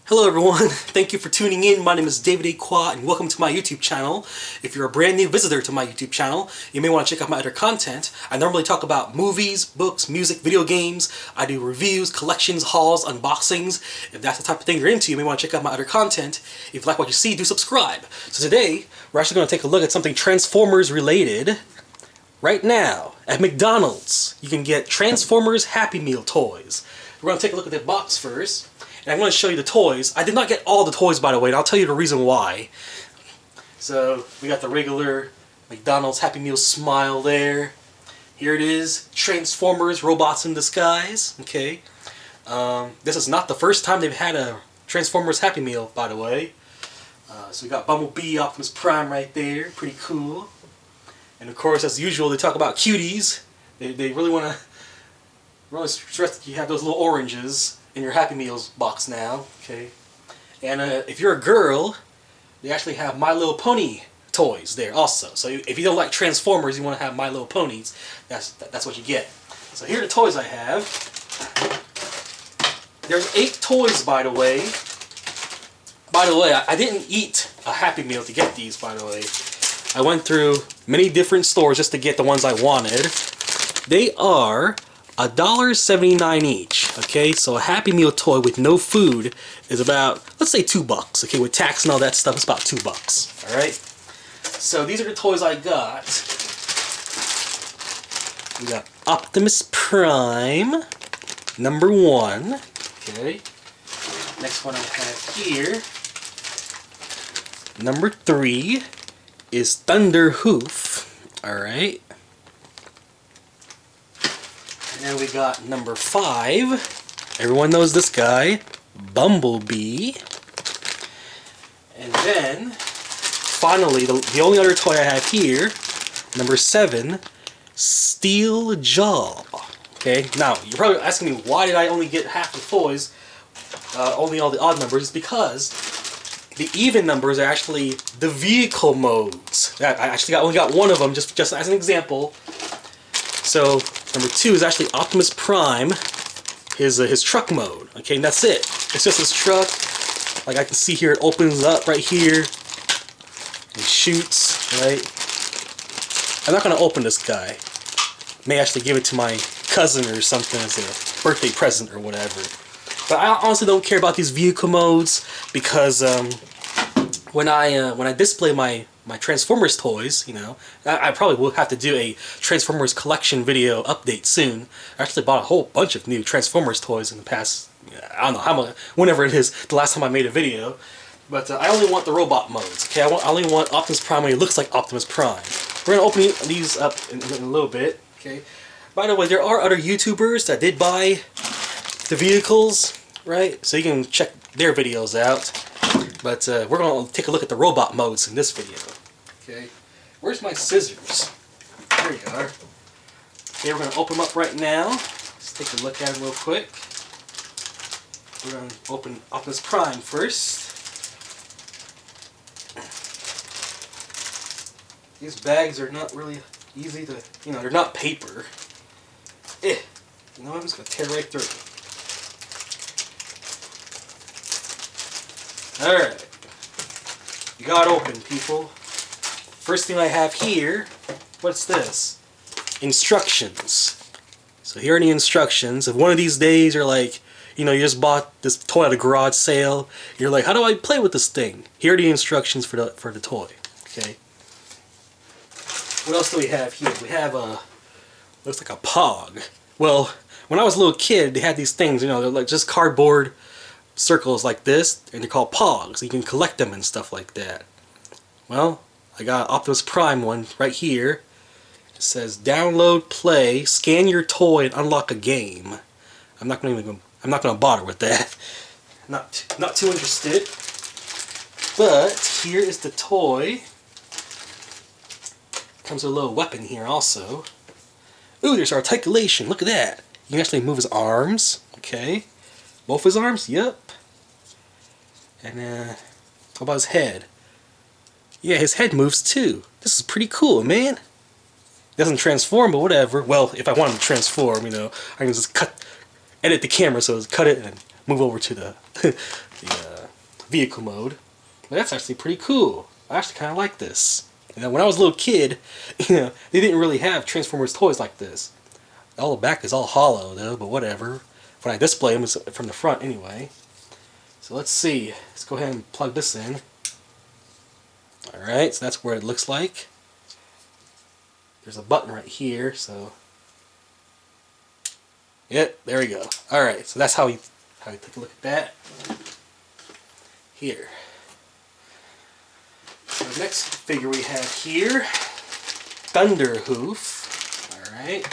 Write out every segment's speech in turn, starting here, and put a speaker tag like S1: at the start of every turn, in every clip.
S1: Hello everyone, thank you for tuning in. My name is David A. Qua and welcome to my YouTube channel. If you're a brand new visitor to my YouTube channel, you may want to check out my other content. I normally talk about movies, books, music, video games. I do reviews, collections, hauls, unboxings. If that's the type of thing you're into, you may want to check out my other content. If you like what you see, do subscribe. So today, we're actually going to take a look at something Transformers related. Right now, at McDonald's, you can get Transformers Happy Meal toys. We're going to take a look at the box first. And I'm going to show you the toys. I did not get all the toys, by the way, and I'll tell you the reason why. So, we got the regular McDonald's Happy Meal smile there. Here it is, Transformers Robots in Disguise. Okay. This is not the first time they've had a Transformers Happy Meal, by the way. So we got Bumblebee, Optimus Prime right there. Pretty cool. And of course, as usual, they talk about cuties. They really want to really stress that you have those little oranges in your Happy Meals box now, okay? And if you're a girl, they actually have My Little Pony toys there also. So if you don't like Transformers, you want to have My Little Ponies, that's what you get. So here are the toys I have. There's 8 toys, by the way. By the way, I didn't eat a Happy Meal to get these, by the way. I went through many different stores just to get the ones I wanted. They are $1.79 each. Okay, so a Happy Meal toy with no food is about, let's say, $2. Okay, with tax and all that stuff, it's about $2. All right. So these are the toys I got. We got Optimus Prime, number 1. Okay. Next one I have here, number 3, is Thunder Hoof. All right. And then we got number 5. Everyone knows this guy, Bumblebee. And then, finally, the only other toy I have here, number 7, Steel Jaw. Okay, now, you're probably asking me, why did I only get half the toys, only all the odd numbers? It's because the even numbers are actually the vehicle modes. I actually only got one of them, just as an example. So, number 2 is actually Optimus Prime, his truck mode. Okay, and that's it. It's just his truck. Like I can see here, it opens up right here. It shoots, right? I'm not going to open this guy. May actually give it to my cousin or something as a birthday present or whatever. But I honestly don't care about these vehicle modes because when I display my Transformers toys, you know, I probably will have to do a Transformers collection video update soon. I actually bought a whole bunch of new Transformers toys in the past, I don't know how much, whenever it is, the last time I made a video. But I only want the robot modes, okay? I only want Optimus Prime when he looks like Optimus Prime. We're going to open these up in a little bit, okay? By the way, there are other YouTubers that did buy the vehicles, right? So you can check their videos out. But we're going to take a look at the robot modes in this video. Okay, where's my scissors? There you are. Okay, we're going to open them up right now. Let's take a look at them real quick. We're going to open Optimus Prime first. These bags are not really easy to, you know, they're not paper. You know, I'm just going to tear right through it. Alright, you got open, people. First thing I have here, what's this? Instructions. So here are the instructions. If one of these days you're like, you know, you just bought this toy at a garage sale, you're like, how do I play with this thing? Here are the instructions for the toy. Okay. What else do we have here? We have a, looks like a Pog. Well, when I was a little kid, they had these things, you know, they're like just cardboard circles like this, and they're called Pogs. You can collect them and stuff like that. Well, I got Optimus Prime one right here. It says download, play, scan your toy, and unlock a game. I'm not gonna bother with that. Not too interested. But here is the toy. Comes with a little weapon here also. Ooh, there's articulation. Look at that. You can actually move his arms. Okay. Both his arms? Yep. And how about his head? Yeah, his head moves too. This is pretty cool, man. It doesn't transform, but whatever. Well, if I want him to transform, you know, I can just edit the camera so cut it and move over to the, the vehicle mode. But that's actually pretty cool. I actually kind of like this. You know, when I was a little kid, you know, they didn't really have Transformers toys like this. All the back is all hollow though, but whatever. When I display them, it's from the front anyway. So let's see. Let's go ahead and plug this in. Alright, so that's where it looks like. There's a button right here, so... Yep, there we go. Alright, so that's how you take a look at that. Here. So the next figure we have here, Thunderhoof. Alright.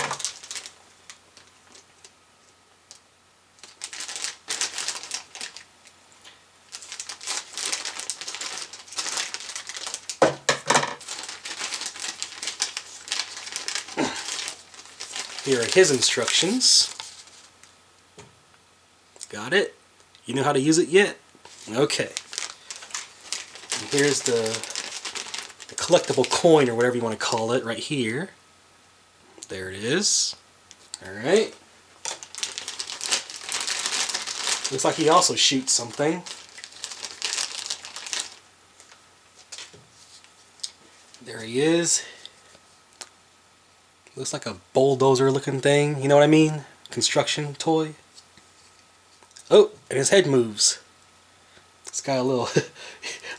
S1: Here are his instructions. Got it? You know how to use it yet? Okay. And here's the collectible coin, or whatever you want to call it, right here. There it is. Alright. Looks like he also shoots something. There he is. Looks like a bulldozer looking thing, you know what I mean? Construction toy. Oh, and his head moves. It's got a little,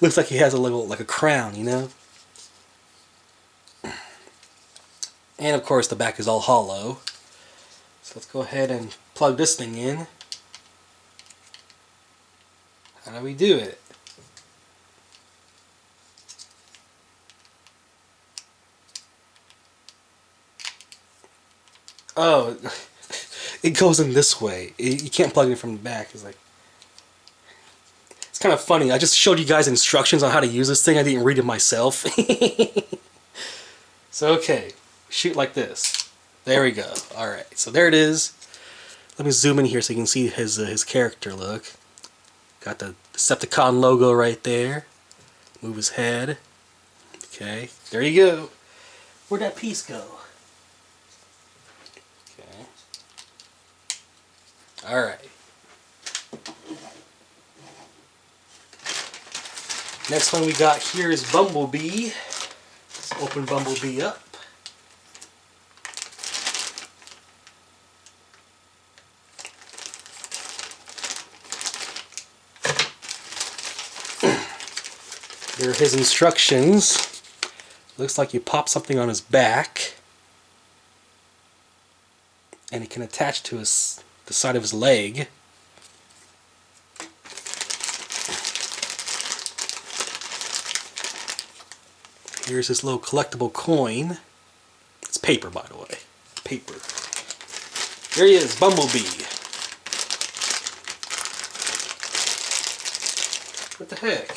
S1: looks like he has a little, like a crown, you know? And of course the back is all hollow. So let's go ahead and plug this thing in. How do we do it? Oh, it goes in this way. You can't plug it in from the back. It's like, it's kind of funny. I just showed you guys instructions on how to use this thing. I didn't read it myself. So okay, shoot like this. There we go. All right, so there it is. Let me zoom in here so you can see his character look. Got the Decepticon logo right there. Move his head. Okay, there you go. Where'd that piece go? Alright. Next one we got here is Bumblebee. Let's open Bumblebee up. Here are his instructions. Looks like you pop something on his back, and it can attach to the side of his leg. Here's this little collectible coin. It's paper, by the way. Paper. There he is, Bumblebee. What the heck?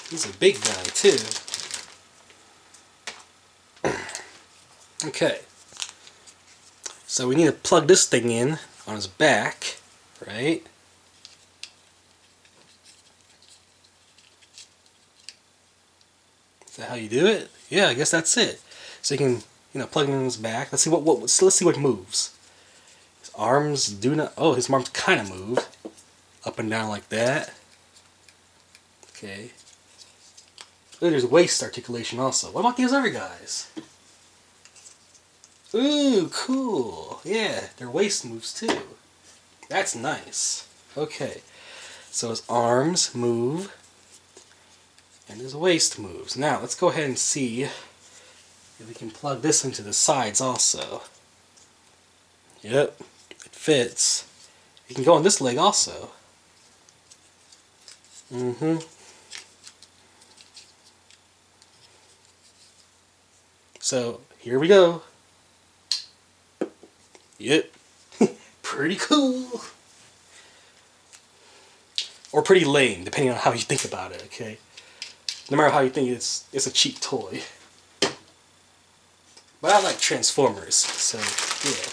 S1: He's a big guy, too. Okay. So we need to plug this thing in on his back, right? Is that how you do it? Yeah, I guess that's it. So you can, you know, plug it in his back. Let's see let's see what moves. His arms do not. Oh, his arms kind of move up and down like that. Okay. Oh, there's waist articulation also. What about these other guys? Ooh, cool. Yeah, their waist moves too. That's nice. Okay. So his arms move and his waist moves. Now, let's go ahead and see if we can plug this into the sides also. Yep, it fits. You can go on this leg also. So, here we go. Yep. Pretty cool. Or pretty lame, depending on how you think about it, okay? No matter how you think, it's a cheap toy. But I like Transformers, so yeah.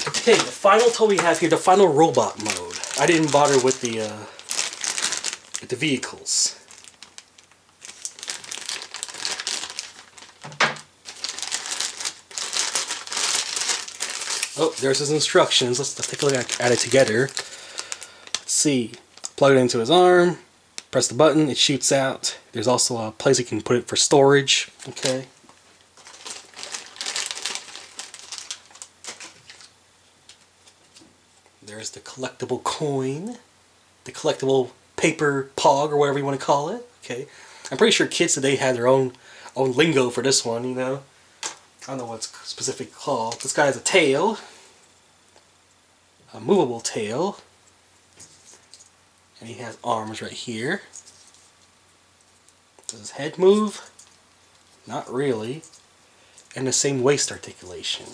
S1: Okay, the final toy we have here, the final robot mode. I didn't bother with the vehicles. Oh, there's his instructions. Let's take a look at it together. Let's see. Plug it into his arm. Press the button. It shoots out. There's also a place you can put it for storage. Okay. There's the collectible coin. The collectible paper pog, or whatever you want to call it. Okay. I'm pretty sure kids today have their own lingo for this one, you know. I don't know what it's specifically called. This guy has a tail. A movable tail. And he has arms right here. Does his head move? Not really. And the same waist articulation.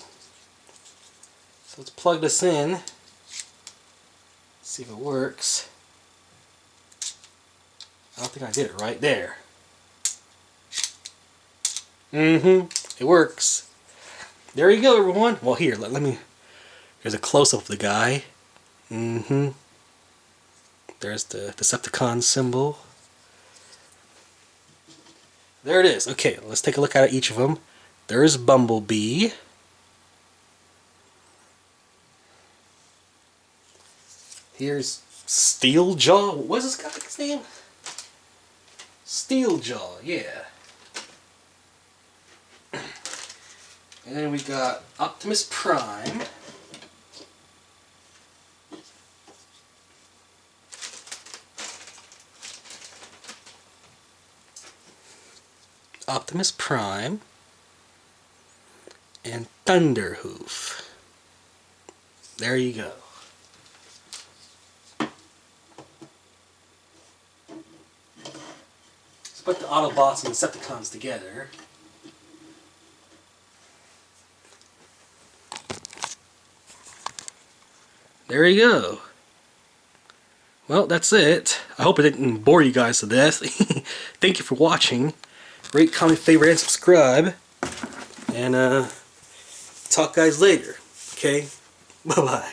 S1: So let's plug this in. See if it works. I don't think I did it right there. It works. There you go, everyone. Well, here, let me... Here's a close-up of the guy. There's the Decepticon symbol. There it is. Okay, let's take a look at each of them. There's Bumblebee. Here's Steeljaw. What's this guy's name? Steeljaw, yeah. And then we got Optimus Prime. Optimus Prime. And Thunderhoof. There you go. Let's put the Autobots and Decepticons together. There you go. Well, that's it. I hope it didn't bore you guys to death. Thank you for watching. Rate, comment, favorite, and subscribe. And talk guys later. Okay? Bye-bye.